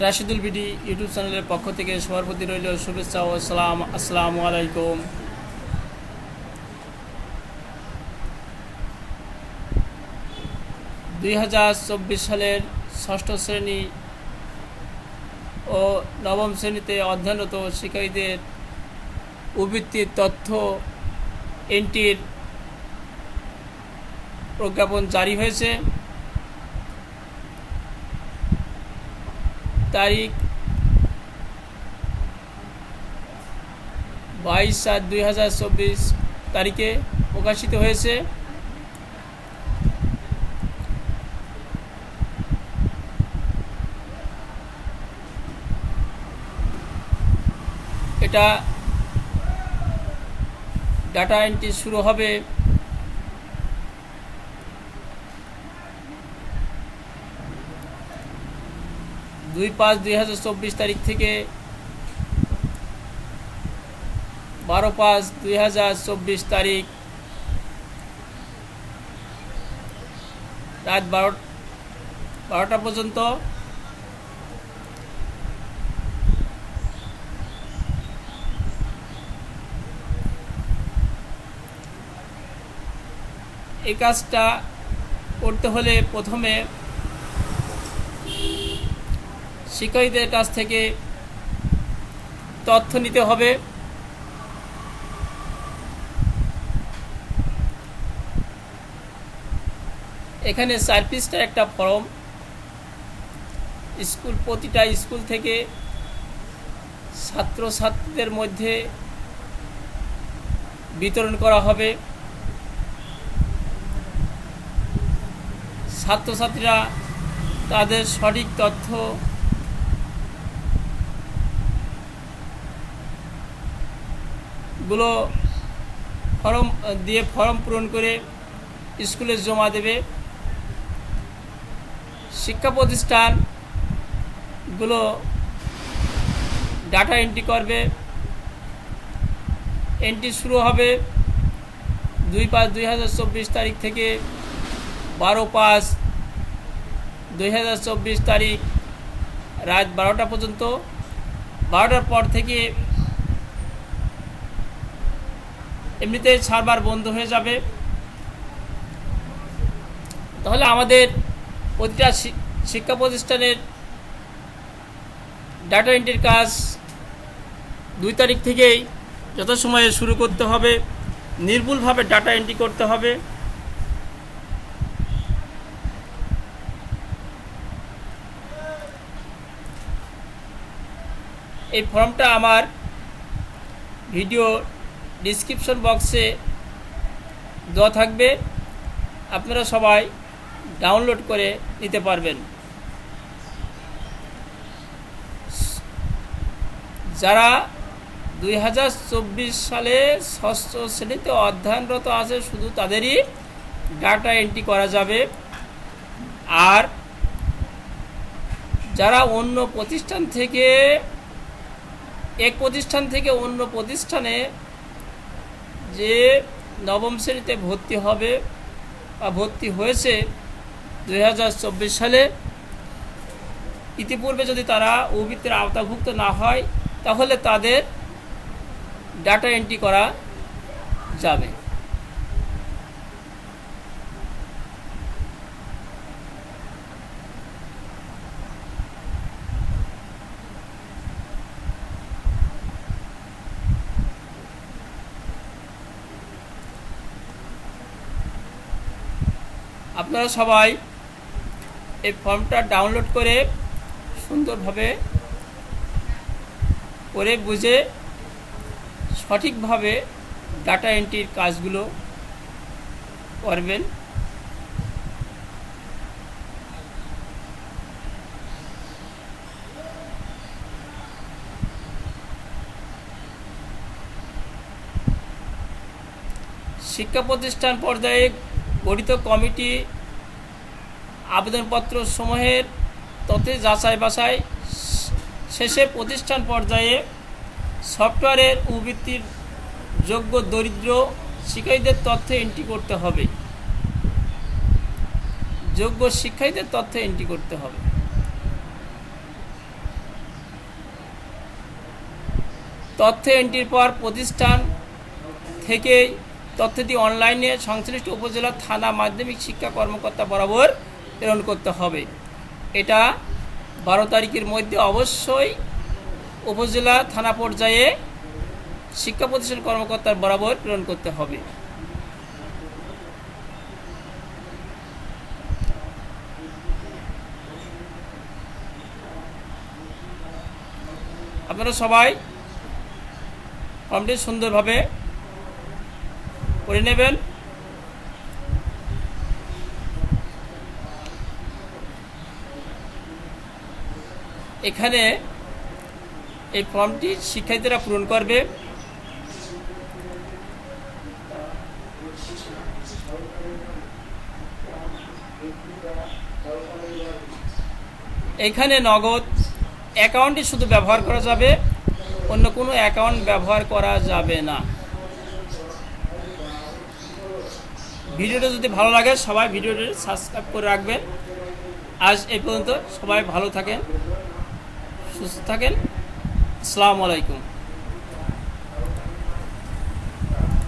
Rashidul BD YouTube চ্যানেলের পক্ষ থেকে সবার প্রতি রইল শুভেচ্ছা ও সালাম। আসসালামু আলাইকুম। সালের ষষ্ঠ শ্রেণী ও নবম শ্রেণীতে অধ্যয়নরত শিক্ষার্থীদের উবৃত্তির তথ্য এন্ট্রির প্রজ্ঞাপন জারি হয়েছে। তারিখ 22/7/2024 তারিখে প্রকাশিত হয়েছে। এটা ডাটা এন্ট্রি শুরু হবে 2/5/2024 তারিখ থেকে 12/5/2024 তারিখ রাত 12টা পর্যন্ত। এই কাজটা করতে হলে প্রথমে শিক্ষার্থীদের কাছ থেকে তথ্য নিতে হবে। এখানে 4 পৃষ্ঠার একটা ফর্ম প্রতিটা স্কুল থেকে ছাত্রছাত্রীদের মধ্যে বিতরণ করা হবে। ছাত্রছাত্রীরা তাদের সঠিক তথ্য গুলো ফর্ম পূরণ করে স্কুলে জমা দেবে। শিক্ষা প্রতিষ্ঠানগুলো ডাটা এন্ট্রি করবে। এন্ট্রি শুরু হবে 2/5/2024 তারিখ থেকে 12/5/2024 তারিখ রাত 12টা পর্যন্ত। 12টার পর থেকে এমনিতে সার্ভার বন্ধ হয়ে যাবে। তাহলে আমাদের প্রতিটা শিক্ষা প্রতিষ্ঠানের ডাটা এন্ট্রির কাজ 2 তারিখ থেকেই যথাসময়ে শুরু করতে হবে। নির্ভুলভাবে ডাটা এন্ট্রি করতে হবে। এই ফর্মটা আমার ভিডিও ডিসক্রিপশন বক্সে দেওয়া থাকবে, আপনারা সবাই ডাউনলোড করে নিতে পারবেন। যারা 2024 সালে ষষ্ঠ শ্রেণীতে অধ্যয়নরত আছে শুধু তাদেরই ডাটা এন্ট্রি করা যাবে। আর যারা অন্য প্রতিষ্ঠান থেকে এক প্রতিষ্ঠান থেকে অন্য প্রতিষ্ঠানে যে নবম শ্রেণীতে ভর্তি হবে বা ভর্তি হয়েছে 2024 সালে, ইতিপূর্বে যদি তারা উবৃত্তির আওতাভুক্ত না হয় তাহলে তাদের ডাটা এন্ট্রি করা যাবে। আপনারা সবাই এই ফর্মটা ডাউনলোড করে সুন্দরভাবে করে বুঝে সঠিকভাবে ডাটা এন্ট্রির কাজগুলো করবেন। শিক্ষা প্রতিষ্ঠান পর্যায়ে গঠিত কমিটি আবেদনপত্র সমূহের তথ্য যাচাই বাছাই শেষে প্রতিষ্ঠান পর্যায়ে সফটওয়্যারের উবৃত্তির যোগ্য দরিদ্র শিক্ষার্থীদের তথ্য এন্ট্রি করতে হবে। যোগ্য শিক্ষার্থীদের তথ্য এন্ট্রি করতে হবে। তথ্য এন্ট্রির পর প্রতিষ্ঠান থেকে তথ্যটি অনলাইনে সংশ্লিষ্ট উপজেলা থানা মাধ্যমিক শিক্ষা কর্মকর্তা বরাবর প্রেরণ করতে হবে। এটা 12 তারিখের মধ্যে অবশ্যই উপজেলা থানা পর্যায়ে শিক্ষা প্রতিষ্ঠান কর্মকর্তার বরাবর প্রেরণ করতে হবে। আপনারা সবাই ফর্মটি সুন্দরভাবে করে নেবেন। এখানে এই ফর্মটি শিক্ষার্থীরা পূরণ করবে। এখানে নগদ অ্যাকাউন্টটি শুধু ব্যবহার করা যাবে, অন্য কোনো অ্যাকাউন্ট ব্যবহার করা যাবে না। ভিডিওটা যদি ভালো লাগে সবাই ভিডিওটি সাবস্ক্রাইব করে রাখবেন। আজ এই পর্যন্ত, সবাই ভালো থাকেন, সুস্থ থাকেন। আসসালামু আলাইকুম।